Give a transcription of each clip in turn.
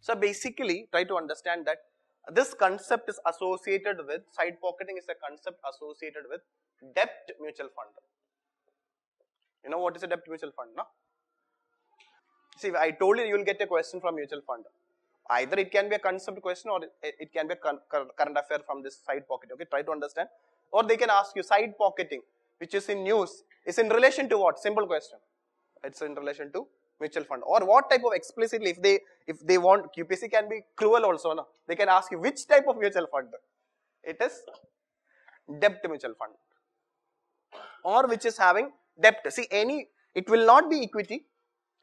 So basically, try to understand that this concept is associated with, side pocketing is a concept associated with debt mutual fund. You know what is a debt mutual fund, no? See, I told you will get a question from mutual fund. Either it can be a concept question or it can be a current affair from this side pocket. Okay, try to understand. Or they can ask you side pocketing, which is in news, is in relation to what? Simple question. It's in relation to mutual fund. Or what type of explicitly, if they want, UPSC can be cruel also, no? They can ask you which type of mutual fund. It is debt mutual fund. Or which is having debt. See, it will not be equity.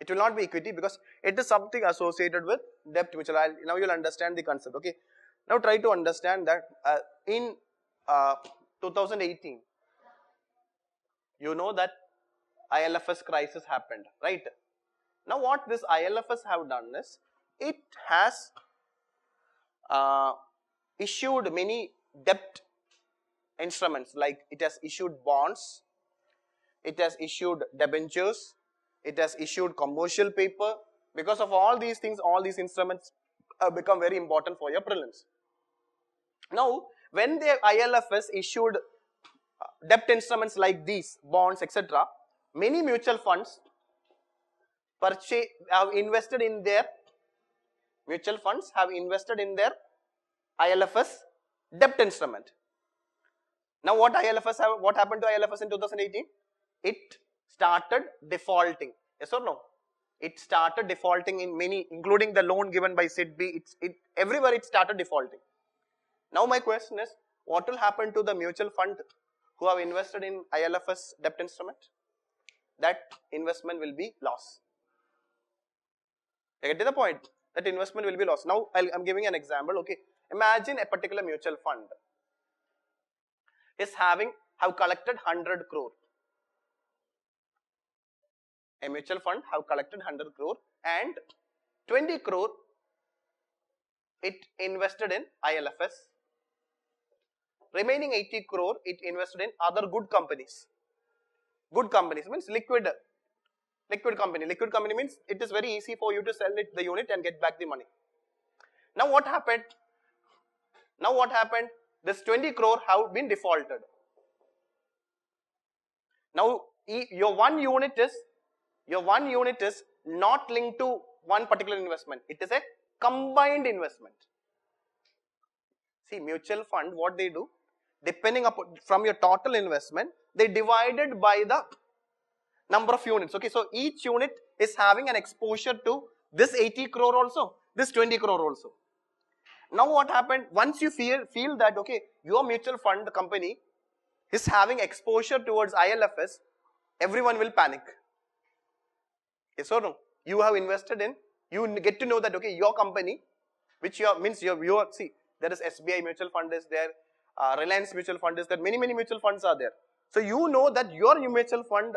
It will not be equity because it is something associated with debt mutual. Now you'll understand the concept. Okay. Now try to understand that in 2018, you know that ILFS crisis happened, right? Now what this ILFS have done is, it has issued many debt instruments, like it has issued bonds, it has issued debentures, it has issued commercial paper. Because of all these things, all these instruments have become very important for your prelims. Now, when the ILFS issued debt instruments like these, bonds, etc., many mutual funds have invested in their ILFS debt instrument. Now, what happened to ILFS in 2018? It started defaulting. Yes or no? It started defaulting in many, including the loan given by SIDBI. Everywhere it started defaulting. Now my question is, what will happen to the mutual fund who have invested in ILFS debt instrument? That investment will be lost. You get to the point? That investment will be lost. Now I'm giving an example. Okay, imagine a particular mutual fund is have collected 100 crore. A mutual fund have collected 100 crore and 20 crore it invested in ILFS. Remaining 80 crore it invested in other good companies. Good companies means liquid company. Liquid company means it is very easy for you to sell the unit and get back the money. Now what happened? This 20 crore have been defaulted. Now your one unit is not linked to one particular investment. It is a combined investment. See, mutual fund, what they do, depending upon from your total investment, they divided by the number of units. Okay, so each unit is having an exposure to this 80 crore also, this 20 crore also. Now what happened? Once you feel that, okay, your mutual fund, the company, is having exposure towards ILFS, everyone will panic. Yes or no? You have invested in, you get to know that, okay, your company, which see, there is SBI mutual fund is there, Reliance mutual fund is there, many mutual funds are there. So you know that your mutual fund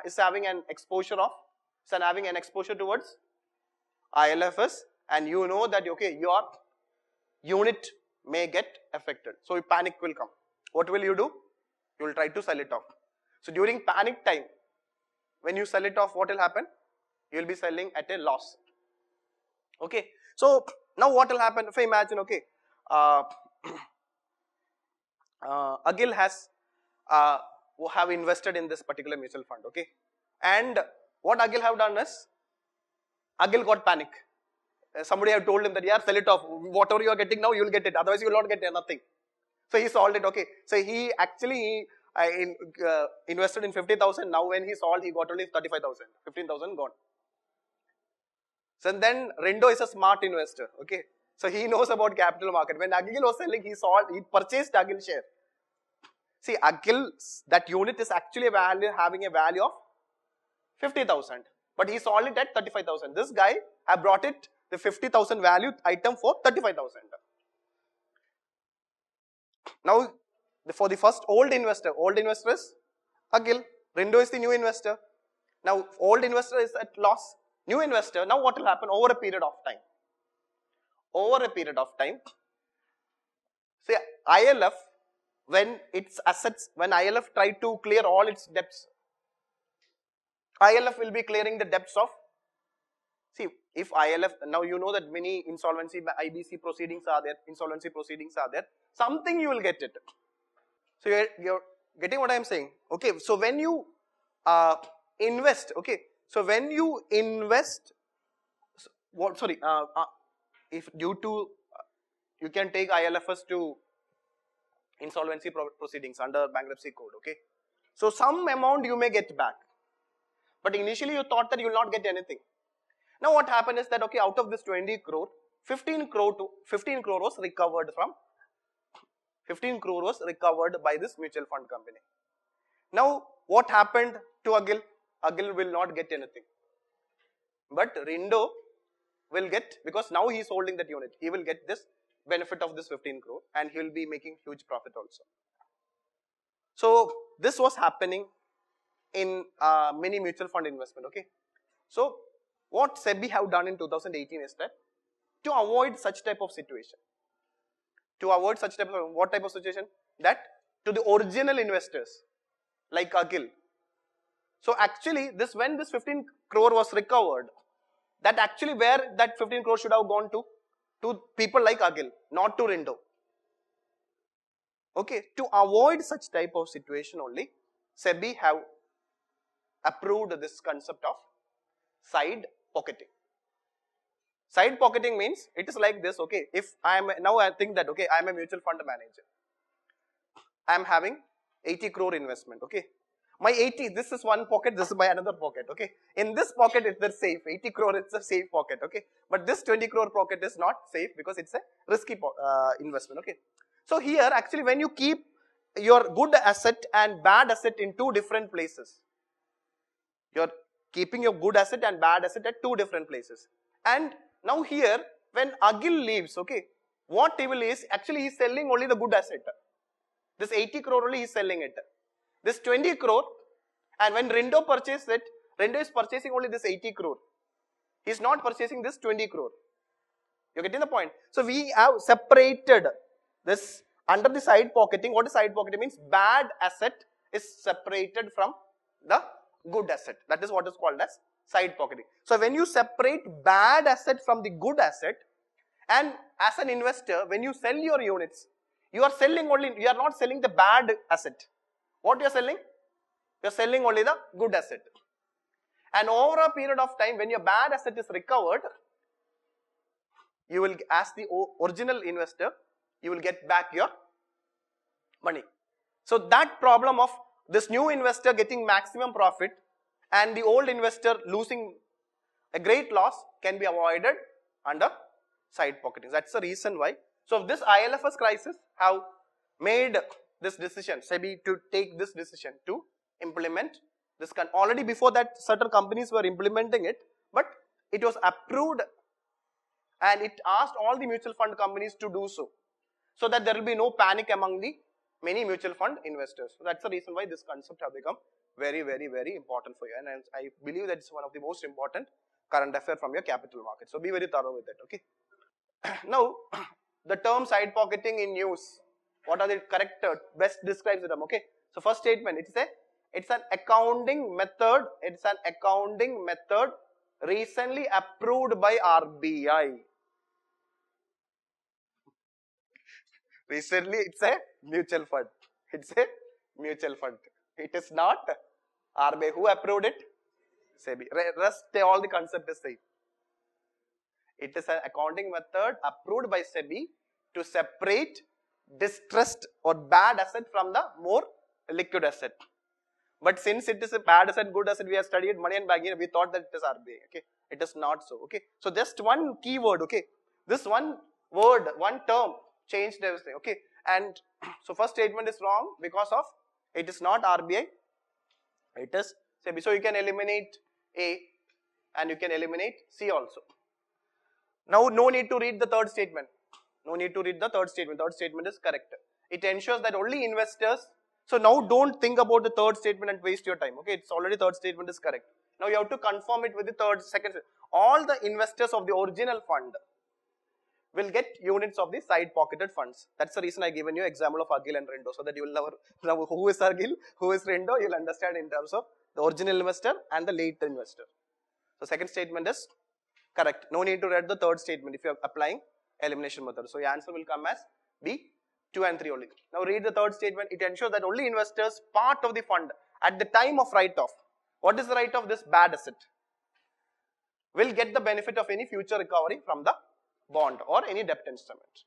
is having an exposure towards ILFS, and you know that, okay, your unit may get affected. So panic will come. What will you do? You will try to sell it off. So during panic time, when you sell it off, what will happen? You will be selling at a loss. Okay. So now what will happen? If I imagine, okay, Agil has have invested in this particular mutual fund. Okay, and what Agil have done is, Agil got panic. Somebody have told him that, yeah, sell it off. Whatever you are getting now, you will get it. Otherwise, you will not get nothing. So he sold it. Okay. So he actually invested in 50,000. Now when he sold, he got only 35,000. 15,000 gone. So then Rendo is a smart investor. Okay. So he knows about capital market. When Agil was selling, he purchased Agil share. See, Agil, that unit is actually having a value of 50,000. But he sold it at 35,000. This guy have brought it, the 50,000 value item for 35,000. Now, for the first old investor is Agil. Rendo is the new investor. Now, old investor is at loss. New investor, now what will happen over a period of time? Say ILF, when ILF try to clear all its debts, ILF will be clearing the debts of, See, if ILF, now you know that many insolvency IBC proceedings are there, insolvency proceedings are there, something you will get it. So you're getting what I'm saying? Okay, so when you invest, okay, so when you invest, if due to, you can take ILFS to insolvency proceedings under bankruptcy code, okay. So some amount you may get back, but initially you thought that you will not get anything. Now what happened is that, okay, out of this 20 crore, 15 crore was recovered from, 15 crore was recovered by this mutual fund company. Now what happened to Agil? Agil will not get anything. But Rindo will get, because now he is holding that unit, he will get this benefit of this 15 crore and he will be making huge profit also. So this was happening in many mutual fund investment, okay. So what SEBI have done in 2018 is that to avoid such type of situation, what type of situation? That to the original investors like Agil. So actually when this 15 crore was recovered, that actually where that 15 crore should have gone to people like Agil, not to Rindo. Okay, to avoid such type of situation only, SEBI have approved this concept of side pocketing. Side pocketing means it is like this, okay, if I think that, okay, I am a mutual fund manager. I am having 80 crore investment, okay. My 80, this is one pocket, this is my another pocket, okay. In this pocket it's safe, 80 crore it's a safe pocket, okay. But this 20 crore pocket is not safe because it's a risky investment, okay. So here actually when you keep your good asset and bad asset in two different places, you're keeping your good asset and bad asset at two different places. And now here when Agil leaves, okay, what he will is actually he's selling only the good asset. This 80 crore only he's selling it. This 20 crore, and when Rindo purchased it, Rindo is purchasing only this 80 crore. He's not purchasing this 20 crore. You're getting the point? So we have separated this under the side pocketing. What is side pocketing means? Bad asset is separated from the good asset. That is what is called as side pocketing. So when you separate bad asset from the good asset, and as an investor, when you sell your units, you are not selling the bad asset. What you are selling? You are selling only the good asset. And over a period of time, when your bad asset is recovered, you will, as the original investor, you will get back your money. So that problem of this new investor getting maximum profit and the old investor losing a great loss can be avoided under side pocketing. That's the reason why. So this ILFS crisis have made this decision, SEBI, to take this decision to implement this. Already before that, certain companies were implementing it, but it was approved and it asked all the mutual fund companies to do so that there will be no panic among the many mutual fund investors. So that's the reason why this concept have become very, very, very important for you. And I believe that it's one of the most important current affair from your capital market. So be very thorough with it, okay. Now, the term side pocketing in use, what are the correct best describes them, okay. So first statement, it's an accounting method, recently approved by RBI. Recently, it's a mutual fund. It's a mutual fund. It is not RBI. Who approved it? SEBI. Rest, all the concept is same. It is an accounting method approved by SEBI to separate distressed or bad asset from the more liquid asset. But since it is a bad asset, good asset, we have studied money and banking, we thought that it is RBI. Okay, it is not so. Okay, so just one keyword. Okay, this one word, one term changed everything. Okay, and so first statement is wrong because of it is not RBI, it is SEBI. So you can eliminate A and you can eliminate C also. Now no need to read the third statement. No need to read the third statement. Third statement is correct. It ensures that only investors. So now don't think about the third statement and waste your time. Okay, it's already third statement is correct. Now you have to confirm it with the second. All the investors of the original fund will get units of the side pocketed funds. That's the reason I given you example of Agil and Rindo, so that you will know who is Agil, who is Rindo. You'll understand in terms of the original investor and the late investor. So second statement is Correct. No need to read the third statement if you are applying elimination method. So your answer will come as B, 2 and 3 only. Now read the third statement. It ensures that only investors part of the fund at the time of write-off. What is the write-off? This bad asset will get the benefit of any future recovery from the bond or any debt instrument.